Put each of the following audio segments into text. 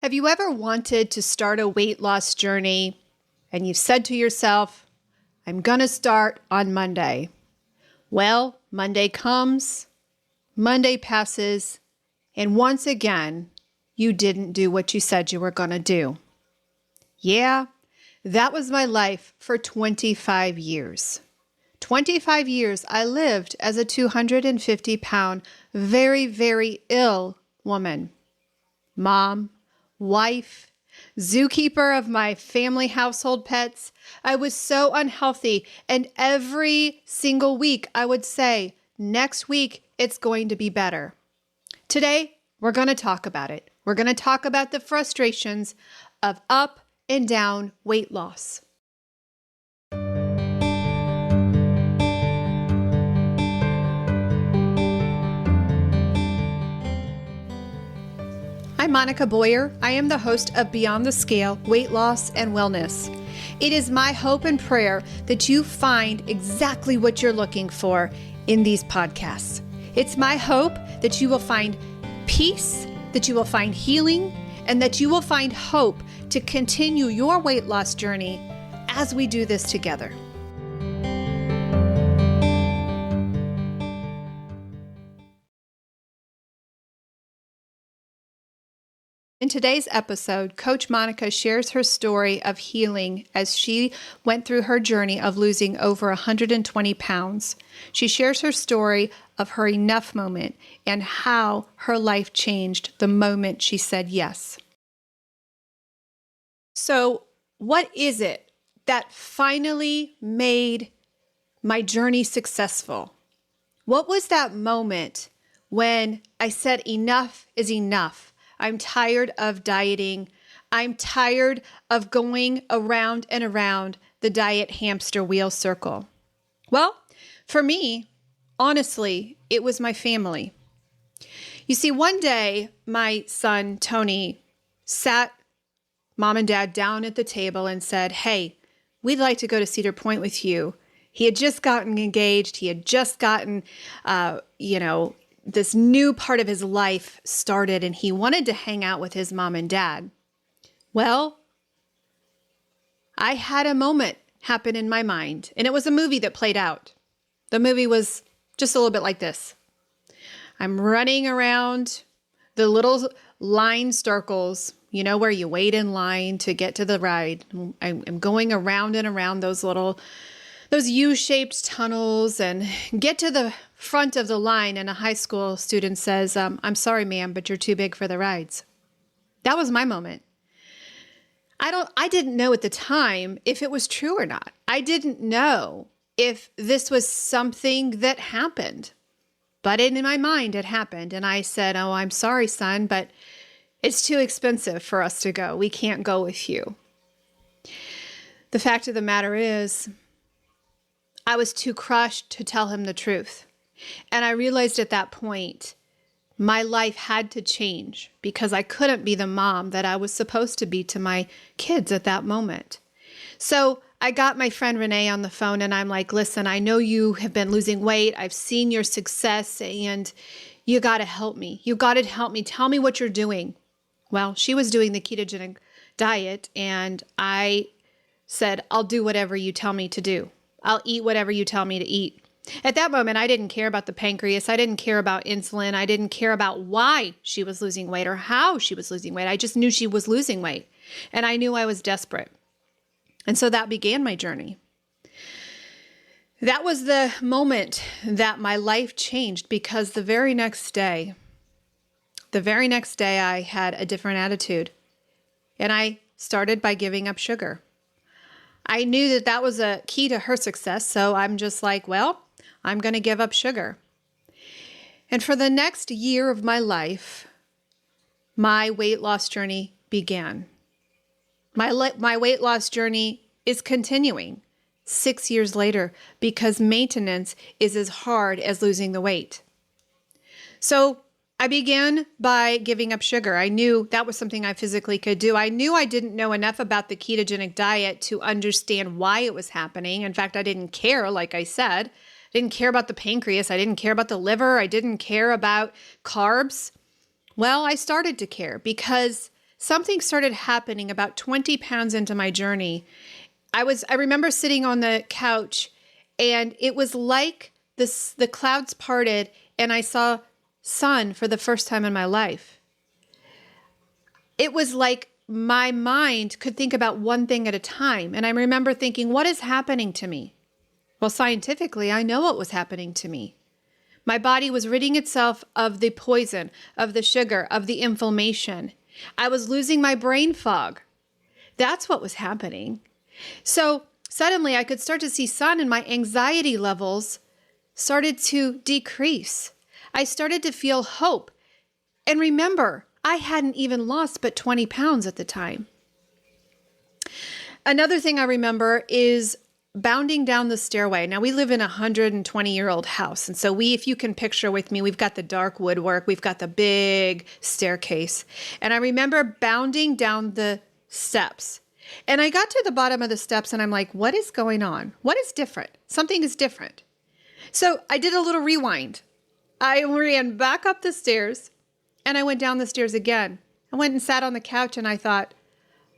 Have you ever wanted to start a weight loss journey and you've said to yourself, I'm going to start on Monday? Well, Monday comes, Monday passes, and once again, you didn't do what you said you were going to do. Yeah, that was my life for 25 years. 25 years I lived as a 250-pound, very, very ill woman. Mom, wife, zookeeper of my family household pets. I was so unhealthy, and every single week I would say, next week it's going to be better. Today, we're going to talk about it. We're going to talk about the frustrations of up and down weight loss. I'm Monica Boyer. I am the host of Beyond the Scale, Weight Loss and Wellness. It is my hope and prayer that you find exactly what you're looking for in these podcasts. It's my hope that you will find peace, that you will find healing, and that you will find hope to continue your weight loss journey as we do this together. In today's episode, Coach Monica shares her story of healing as she went through her journey of losing over 120 pounds. She shares her story of her enough moment and how her life changed the moment she said yes. So, what is it that finally made my journey successful? What was that moment when I said enough is enough? I'm tired of dieting. I'm tired of going around and around the diet hamster wheel circle. Well, for me, honestly, it was my family. You see, one day, my son, Tony, sat mom and dad down at the table and said, hey, we'd like to go to Cedar Point with you. He had just gotten engaged. He had just gotten, this new part of his life started, and he wanted to hang out with his mom and dad. Well, I had a moment happen in my mind, and it was a movie that played out. The movie was just a little bit like this. I'm running around the little line circles, where you wait in line to get to the ride. I'm going around and around those U-shaped tunnels and get to the front of the line, and a high school student says, I'm sorry, ma'am, but you're too big for the rides. That was my moment. I didn't know at the time if it was true or not. I didn't know if this was something that happened, but in my mind it happened. And I said, oh, I'm sorry, son, but it's too expensive for us to go. We can't go with you. The fact of the matter is, I was too crushed to tell him the truth. And I realized at that point, my life had to change because I couldn't be the mom that I was supposed to be to my kids at that moment. So I got my friend Renee on the phone and I'm like, listen, I know you have been losing weight. I've seen your success and you got to help me. You got to help me. Tell me what you're doing. Well, she was doing the ketogenic diet and I said, I'll do whatever you tell me to do. I'll eat whatever you tell me to eat. At that moment, I didn't care about the pancreas. I didn't care about insulin. I didn't care about why she was losing weight or how she was losing weight. I just knew she was losing weight. And I knew I was desperate. And so that began my journey. That was the moment that my life changed because the very next day I had a different attitude. And I started by giving up sugar. I knew that was a key to her success, so I'm just like, well, I'm going to give up sugar. And for the next year of my life, my weight loss journey began. My weight loss journey is continuing 6 years later because maintenance is as hard as losing the weight. So I began by giving up sugar. I knew that was something I physically could do. I knew I didn't know enough about the ketogenic diet to understand why it was happening. In fact, I didn't care, like I said. I didn't care about the pancreas. I didn't care about the liver. I didn't care about carbs. Well, I started to care because something started happening about 20 pounds into my journey. I remember sitting on the couch, and it was like the clouds parted and I saw sun for the first time in my life. It was like my mind could think about one thing at a time. And I remember thinking, what is happening to me? Well, scientifically, I know what was happening to me. My body was ridding itself of the poison, of the sugar, of the inflammation. I was losing my brain fog. That's what was happening. So suddenly I could start to see sun, and my anxiety levels started to decrease. I started to feel hope. And remember, I hadn't even lost but 20 pounds at the time. Another thing I remember is bounding down the stairway. Now, we live in a 120-year-old house. And so if you can picture with me, we've got the dark woodwork, we've got the big staircase. And I remember bounding down the steps. And I got to the bottom of the steps and I'm like, what is going on? What is different? Something is different. So I did a little rewind. I ran back up the stairs and I went down the stairs again. I went and sat on the couch and I thought,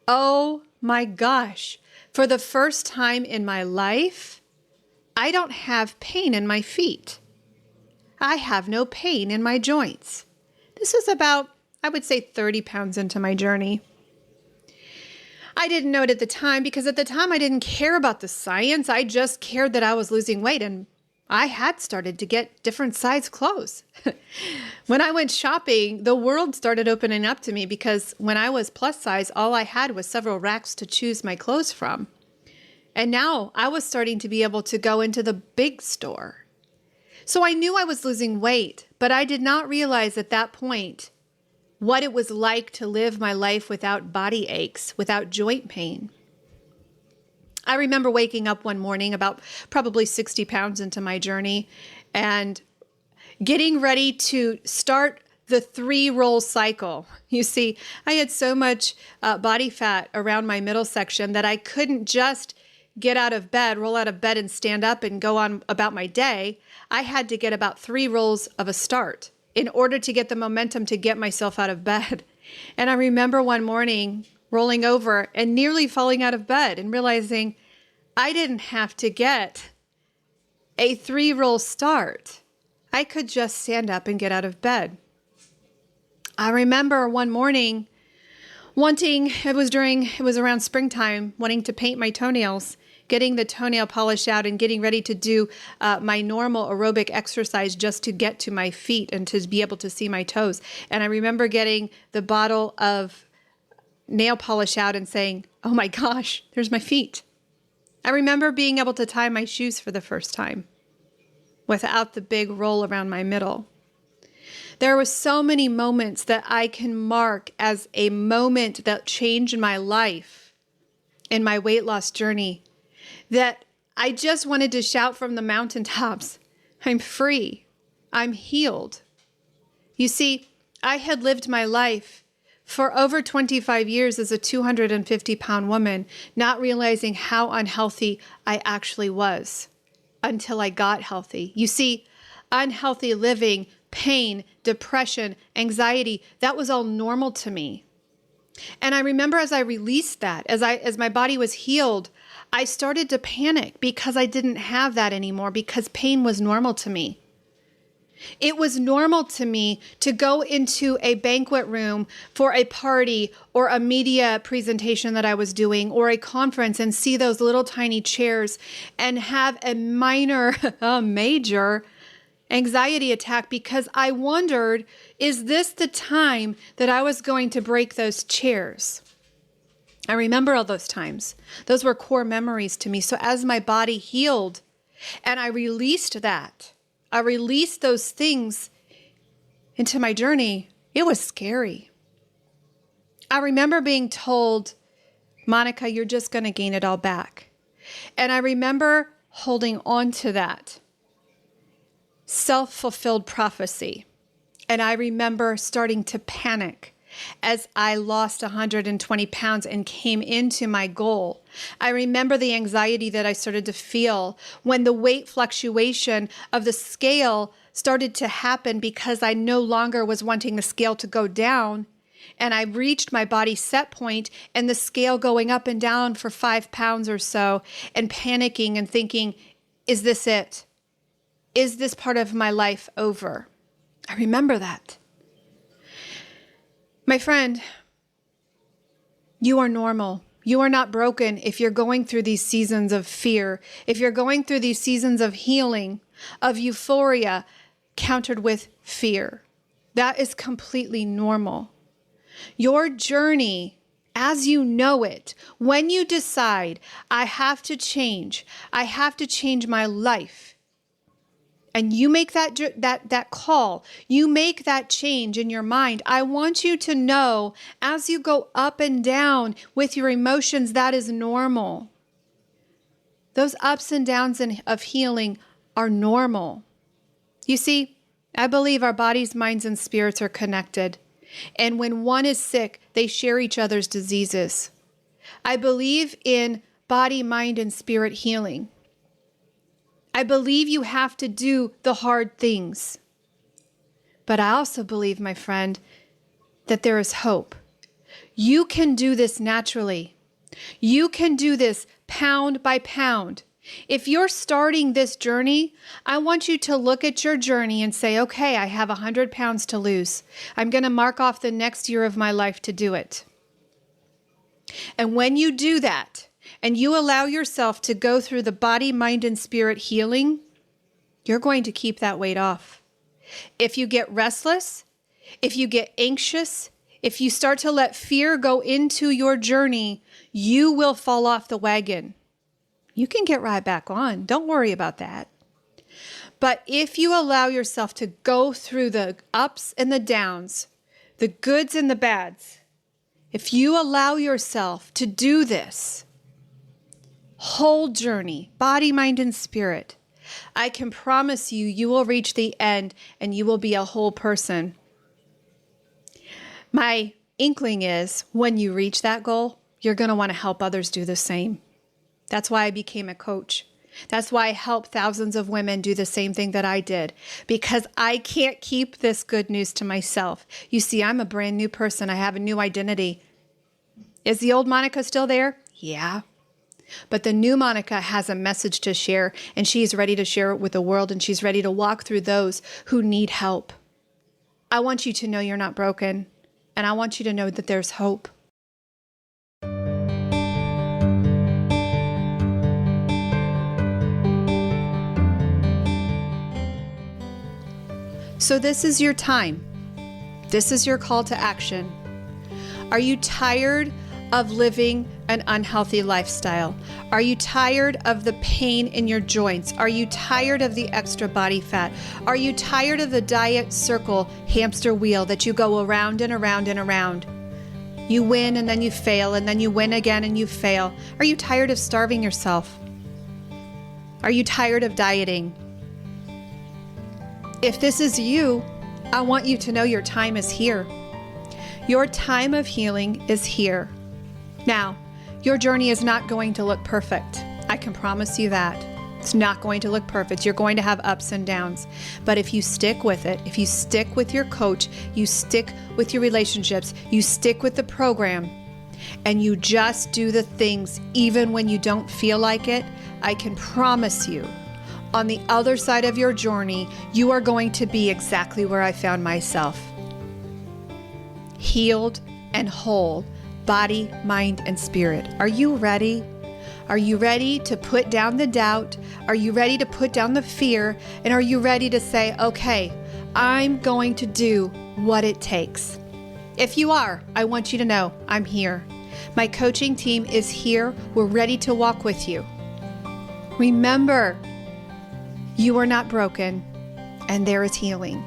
oh my gosh, for the first time in my life, I don't have pain in my feet. I have no pain in my joints. This is about, I would say, 30 pounds into my journey. I didn't know it at the time because at the time I didn't care about the science. I just cared that I was losing weight, and I had started to get different size clothes. When I went shopping, the world started opening up to me because when I was plus size, all I had was several racks to choose my clothes from. And now I was starting to be able to go into the big store. So I knew I was losing weight, but I did not realize at that point what it was like to live my life without body aches, without joint pain. I remember waking up one morning about probably 60 pounds into my journey and getting ready to start the 3-roll cycle. You see, I had so much body fat around my middle section that I couldn't just get out of bed, roll out of bed and stand up and go on about my day. I had to get about 3 rolls of a start in order to get the momentum to get myself out of bed. And I remember one morning rolling over and nearly falling out of bed and realizing I didn't have to get a 3-roll start. I could just stand up and get out of bed. I remember one morning it was around springtime, wanting to paint my toenails, getting the toenail polish out and getting ready to do my normal aerobic exercise just to get to my feet and to be able to see my toes. And I remember getting the bottle of nail polish out and saying, oh my gosh, there's my feet. I remember being able to tie my shoes for the first time without the big roll around my middle. There were so many moments that I can mark as a moment that changed my life in my weight loss journey that I just wanted to shout from the mountaintops, I'm free, I'm healed. You see, I had lived my life for over 25 years as a 250-pound woman, not realizing how unhealthy I actually was until I got healthy. You see, unhealthy living, pain, depression, anxiety, that was all normal to me. And I remember as I released that, as my body was healed, I started to panic because I didn't have that anymore because pain was normal to me. It was normal to me to go into a banquet room for a party or a media presentation that I was doing or a conference and see those little tiny chairs and have a major anxiety attack because I wondered, is this the time that I was going to break those chairs? I remember all those times. Those were core memories to me. So as my body healed and I released that, I released those things into my journey, it was scary. I remember being told, Monica, you're just going to gain it all back. And I remember holding on to that self-fulfilled prophecy. And I remember starting to panic as I lost 120 pounds and came into my goal. I remember the anxiety that I started to feel when the weight fluctuation of the scale started to happen because I no longer was wanting the scale to go down. and I reached my body set point and the scale going up and down for 5 pounds or so, and panicking and thinking, is this it? Is this part of my life over? I remember that. My friend, you are normal. You are not broken if you're going through these seasons of fear, if you're going through these seasons of healing, of euphoria, countered with fear. That is completely normal. Your journey, as you know it, when you decide, I have to change my life, and you make that call, you make that change in your mind, I want you to know, as you go up and down with your emotions, that is normal. Those ups and downs of healing are normal. You see, I believe our bodies, minds, and spirits are connected. And when one is sick, they share each other's diseases. I believe in body, mind, and spirit healing. I believe you have to do the hard things. But I also believe, my friend, that there is hope. You can do this naturally. You can do this pound by pound. If you're starting this journey, I want you to look at your journey and say, okay, I have 100 pounds to lose. I'm going to mark off the next year of my life to do it. And when you do that, and you allow yourself to go through the body, mind, and spirit healing, you're going to keep that weight off. If you get restless, if you get anxious, if you start to let fear go into your journey, you will fall off the wagon. You can get right back on. Don't worry about that. But if you allow yourself to go through the ups and the downs, the goods and the bads, if you allow yourself to do this whole journey, body, mind, and spirit, I can promise you, you will reach the end and you will be a whole person. My inkling is when you reach that goal, you're going to want to help others do the same. That's why I became a coach. That's why I help thousands of women do the same thing that I did, because I can't keep this good news to myself. You see, I'm a brand new person. I have a new identity. Is the old Monica still there? Yeah. But the new Monica has a message to share, and she's ready to share it with the world, and she's ready to walk through those who need help. I want you to know you're not broken, and I want you to know that there's hope. So this is your time. This is your call to action. Are you tired of living an unhealthy lifestyle? Are you tired of the pain in your joints? Are you tired of the extra body fat? Are you tired of the diet circle hamster wheel that you go around and around and around? You win and then you fail, and then you win again and you fail. Are you tired of starving yourself? Are you tired of dieting? If this is you, I want you to know your time is here. Your time of healing is here. Now, your journey is not going to look perfect. I can promise you that. It's not going to look perfect. You're going to have ups and downs. But if you stick with it, if you stick with your coach, you stick with your relationships, you stick with the program, and you just do the things even when you don't feel like it, I can promise you, on the other side of your journey, you are going to be exactly where I found myself. Healed and whole, body, mind, and spirit. Are you ready? Are you ready to put down the doubt? Are you ready to put down the fear? And are you ready to say, okay, I'm going to do what it takes? If you are, I want you to know I'm here. My coaching team is here. We're ready to walk with you. Remember, you are not broken, and there is healing.